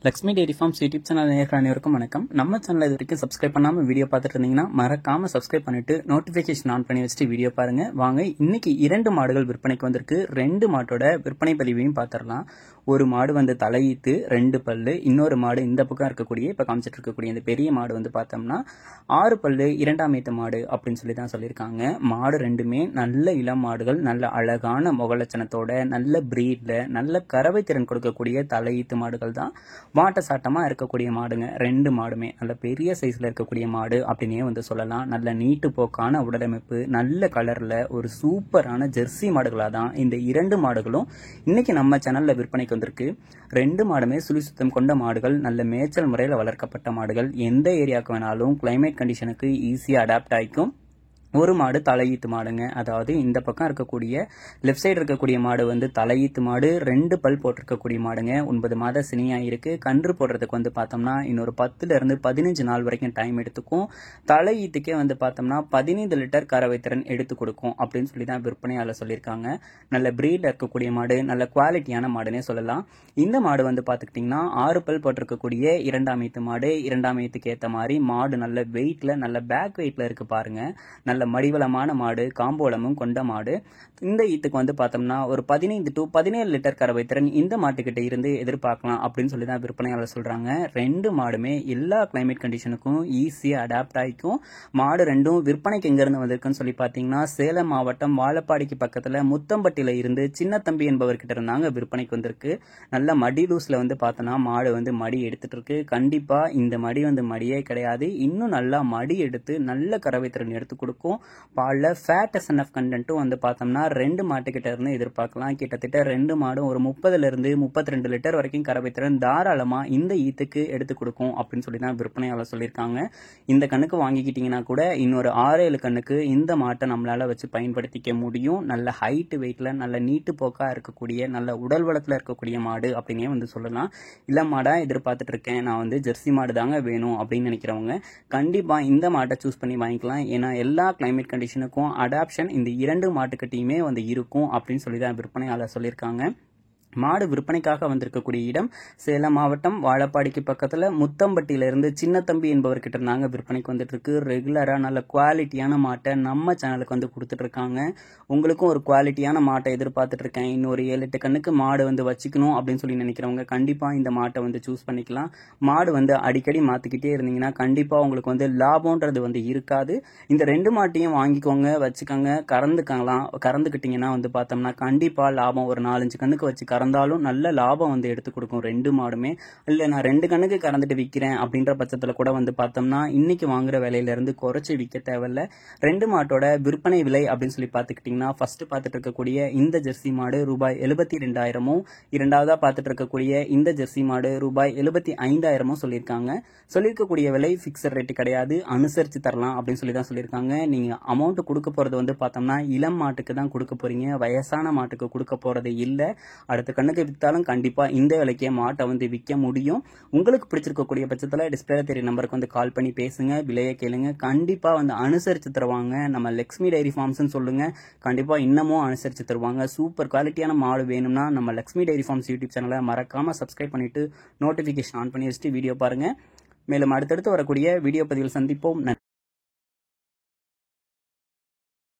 Lakshmi dairy farms YouTube channel நேயர்கள் அனைவருக்கும் வணக்கம். நம்ம சேனல் இது வரைக்கும் சப்ஸ்கிரைப் பண்ணாமல் வீடியோ பார்த்துட்டு இருந்தீங்கன்னா மறக்காம சப்ஸ்கிரைப் பண்ணிட்டு நோட்டிஃபிகேஷன் ஆன் பண்ணி வச்சுட்டு வீடியோ பாருங்க. வாங்க, இன்னைக்கு 2 மாடுகள் விற்பனைக்கு வந்திருக்கு. 2 மாட்டோட விற்பனை பதிவையும் பார்த்துடலாம். ஒரு மாடு வந்து தலையீத்து 2 பல்லு, இன்னொரு மாடு இந்த பக்கம் இருக்கக்கூடிய இப்போ காமிச்சிட்டு இருக்கக்கூடிய இந்த பெரிய மாடு வந்து பார்த்தோம்னா 6 பல்லு 2ஆம் ஈத்து மாடு அப்படின்னு சொல்லி தான் சொல்லியிருக்காங்க. மாடு ரெண்டுமே நல்ல இளம் மாடுகள், நல்ல அழகான முகலட்சணத்தோட, நல்ல பிரீட்ல, நல்ல கறவை திறன் கொடுக்கக்கூடிய தலையீத்து மாடுகள் தான். வாட்ட சாட்டமா இருக்கக்கூடிய மாடுங்க. 2 மாடுமே நல்ல பெரிய சைஸ்ல இருக்கக்கூடிய மாடு அப்படின்னே வந்து சொல்லலாம். நல்ல நீட்டு போக்கான உடலமைப்பு, நல்ல கலர்ல ஒரு சூப்பரான ஜெர்சி மாடுகளா தான் இந்த 2 மாடுகளும் இன்னைக்கு நம்ம சேனல்ல விற்பனைக்கு வந்திருக்கு. 2 மாடுமே சுழி சுத்தம் கொண்ட மாடுகள், நல்ல மேய்ச்சல் முறையில் வளர்க்கப்பட்ட மாடுகள். எந்த ஏரியாவுக்கு வேணாலும் கிளைமேட் கண்டிஷனுக்கு ஈஸியா அடாப்ட் ஆயிக்கும். ஒரு மாடு தலையீத்து மாடுங்க. அதாவது இந்த பக்கம் இருக்கக்கூடிய லெஃப்ட் சைடு இருக்கக்கூடிய மாடு வந்து தலையீத்து மாடு, 2 பல் போட்டிருக்கக்கூடிய மாடுங்க. 9 மாத சினியா இருக்கு. கன்று போடுறதுக்கு வந்து பார்த்தோம்னா இன்னொரு 10 இருந்து 15 நாள் வரைக்கும் டைம் எடுத்துக்கும். தலையீத்துக்கே வந்து பார்த்தோம்னா 15 லிட்டர் கறவை திறன் எடுத்து கொடுக்கும் அப்படின்னு சொல்லி தான் விற்பனையாளர் சொல்லியிருக்காங்க. நல்ல பிரீட்ல இருக்கக்கூடிய மாடு, நல்ல குவாலிட்டியான மாடுன்னே சொல்லலாம். இந்த மாடு வந்து பார்த்துக்கிட்டிங்கன்னா 6 பல் போட்டிருக்கக்கூடிய 2ஆம் ஈத்து மாடு. 2ஆம் ஈத்துக்கு ஏற்ற மாதிரி மாடு நல்ல வெயிட்ல, நல்ல பேக் வெயிட்ல இருக்கு பாருங்க. நல்ல மடிவளமான மாடு, காம்போளமும் கொண்ட மாடு. இந்த ஈத்துக்கு வந்து பார்த்தோம்னா ஒரு 15 to 17 லிட்டர் கறவை திறன் இந்த மாட்டுக்கிட்ட இருந்து எதிர்பார்க்கலாம் அப்படின்னு சொல்லி தான் விற்பனையாளர் சொல்றாங்க. 2 மாடுமே எல்லா கிளைமேட் கண்டிஷனுக்கும் ஈஸியா அடாப்ட் ஆகிக்கும். மாடு ரெண்டும் விற்பனைக்கு எங்க இருந்து வந்திருக்குன்னு சொல்லி பார்த்தீங்கன்னா சேலம் மாவட்டம் வாழப்பாடிக்கு பக்கத்துல முத்தம்பட்டியில இருந்து சின்ன தம்பி என்பவர்கிட்ட இருந்தாங்க விற்பனைக்கு வந்திருக்கு. நல்ல மடி லூஸ்ல வந்து பார்த்தோன்னா மாடு வந்து மடி எடுத்துட்டு இருக்கு. கண்டிப்பா இந்த மடி வந்து மடியே கிடையாது. இன்னும் நல்லா மடி எடுத்து நல்ல கறவை திறன் எடுத்து கொடுக்கும். பால்ல ஃபேட் எஸ்என்எஃப் கண்டென்ட்டும் வந்து பார்த்தோம்னா 2 மாட்டுக்கிட்ட இருந்து எதிர்பார்க்கலாம். கிட்டத்தட்ட 2 மாடும் ஒரு 30 இருந்து 32 லிட்டர் வரைக்கும் கறவை திறன் தாராளமா இந்த ஈத்துக்கு எடுத்து கொடுக்கும் அப்படின்னு சொல்லி தான் விற்பனையாளர் சொல்லியிருக்காங்க. இந்த கண்ணுக்கு வாங்கிக்கிட்டீங்கன்னா கூட இன்னொரு 6-7 கண்ணுக்கு இந்த மாட்டை நம்மளால வச்சு பயன்படுத்திக்க முடியும். நல்ல ஹைட் வெயிட்ல, நல்ல நீட்டு போக்கா இருக்கக்கூடிய, நல்ல உடல் வளத்துல இருக்கக்கூடிய மாடு அப்படின்னே வந்து சொல்லலாம். இல்ல மாடா எதிர்பார்த்துட்டு இருக்கேன், நான் வந்து ஜெர்சி மாடு தாங்க வேணும் அப்படின்னு நினைக்கிறவங்க கண்டிப்பா இந்த மாட்டை சூஸ் பண்ணி வாங்கிக்கலாம். ஏன்னா எல்லா கிளைமேட் கண்டிஷனுக்கும் அடாப்ஷன் இந்த 2 மாட்டுக்கிட்டையுமே வந்து இருக்கும் அப்படின்னு சொல்லி தான் விற்பனையாளர் சொல்லியிருக்காங்க. மாடு விற்பனைக்காக வந்திருக்கக்கூடிய இடம் சேலம் மாவட்டம் வாழப்பாடிக்கு பக்கத்துல முத்தம்பட்டியிலிருந்து சின்ன தம்பி என்பவர்கிட்ட இருந்தாங்க விற்பனைக்கு வந்துட்டு இருக்கு. ரெகுலரா நல்ல குவாலிட்டியான மாட்டை நம்ம சேனலுக்கு வந்து கொடுத்துட்டு இருக்காங்க. உங்களுக்கும் ஒரு குவாலிட்டியான மாட்டை எதிர்பார்த்துட்டு இருக்கேன், இன்னொரு 7-8 கண்ணுக்கு மாடு வந்து வச்சுக்கணும் அப்படின்னு சொல்லி நினைக்கிறவங்க கண்டிப்பா இந்த மாட்டை வந்து சூஸ் பண்ணிக்கலாம். மாடு வந்து அடிக்கடி மாத்திக்கிட்டே இருந்தீங்கன்னா கண்டிப்பா உங்களுக்கு வந்து லாபம்ன்றது வந்து இருக்காது. இந்த 2 மாட்டையும் வாங்கிக்கோங்க, வச்சுக்கோங்க, கறந்துக்கிட்டீங்கன்னா வந்து பார்த்தோம்னா கண்டிப்பா லாபம். ஒரு 4-5 கண்ணுக்கு வச்சு கறந்தாலும் நல்ல லாபம் வந்து எடுத்து கொடுக்கும் 2 மாடுமே. இல்ல நான் 2 கண்ணுக்கு கறந்துட்டு விற்கிறேன் அப்படின்ற பட்சத்துல கூட வந்து பார்த்தோம்னா இன்னைக்கு வாங்குற விலையில இருந்து குறைச்சு விற்க தேவையில்ல. 2 மாட்டோட விற்பனை விலை அப்படின்னு சொல்லி பார்த்துக்கிட்டீங்கன்னா ஃபர்ஸ்ட் பார்த்துட்டு இருக்கக்கூடிய இந்த ஜெர்சி மாடு ரூபாய் 72,000, இரண்டாவதா பார்த்துட்டு இருக்கக்கூடிய இந்த ஜெர்சி மாடு ரூபாய் 75,000 சொல்லியிருக்காங்க. சொல்லியிருக்கக்கூடிய விலை பிக்சட் ரேட்டு கிடையாது, அனுசரிச்சு தரலாம் அப்படின்னு சொல்லி தான் சொல்லியிருக்காங்க. நீங்க அமௌண்ட் கொடுக்க போறது வந்து பார்த்தோம்னா இளம் மாட்டுக்கு தான் கொடுக்க போறீங்க, வயசான மாட்டுக்கு கொடுக்க போறது இல்லை. அடுத்த கண்ணுக்கு வித்தாலும் கண்டிப்பா இந்த விலைக்கே மாட்டை வந்து விற்க முடியும். உங்களுக்கு பிடிச்சிருக்கக்கூடிய பட்சத்துல டிஸ்பிளே தெரிய நம்பருக்கு வந்து கால் பண்ணி பேசுங்க, விலையை கேளுங்க. கண்டிப்பா வந்து அனுசரிச்சு தருவாங்க. நம்ம லக்ஷ்மி டைரி ஃபார்ம்ஸ்னு சொல்லுங்க, கண்டிப்பா இன்னமும் அனுசரிச்சு தருவாங்க. சூப்பர் குவாலிட்டியான மாடு வேணும்னா நம்ம லக்ஷ்மி டைரி ஃபார்ம்ஸ் யூடியூப் சேனலை மறக்காம சப்ஸ்கிரைப் பண்ணிட்டு நோட்டிபிகேஷன் ஆன் பண்ணி வச்சுட்டு வீடியோ பாருங்க. மேலும் அடுத்தடுத்து வரக்கூடிய வீடியோ பதிவில் சந்திப்போம்.